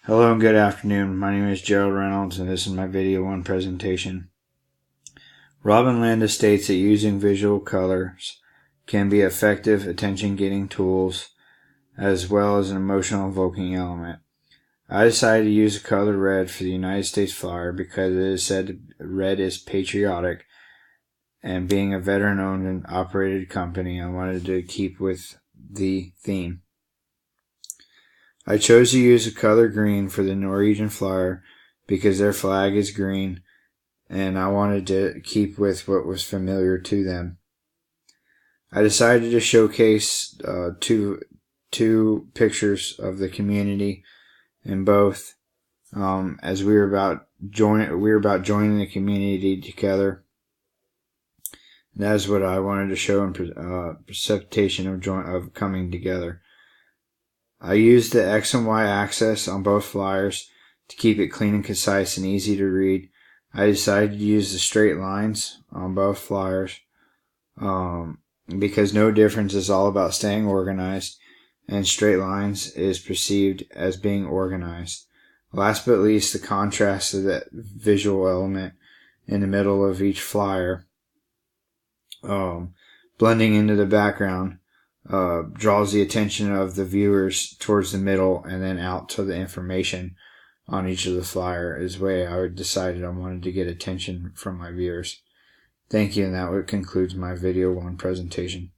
Hello and good afternoon. My name is Gerald Reynolds and this is my video 1 presentation. Robin Landis states that using visual colors can be effective attention-getting tools as well as an emotional evoking element. I decided to use the color red for the United States flyer because it is said red is patriotic, and being a veteran-owned and operated company, I wanted to keep with the theme. I chose to use the color green for the Norwegian flyer because their flag is green and I wanted to keep with what was familiar to them. I decided to showcase two pictures of the community in both as we were about joining the community together. That is what I wanted to show in precipitation of coming together. I used the X and Y axis on both flyers to keep it clean and concise and easy to read. I decided to use the straight lines on both flyers because no difference is all about staying organized, and straight lines is perceived as being organized. Last but least, the contrast of that visual element in the middle of each flyer, blending into the background, draws the attention of the viewers towards the middle and then out to the information on each of the flyer is the way I decided I wanted to get attention from my viewers. Thank you, and that concludes my video 1 presentation.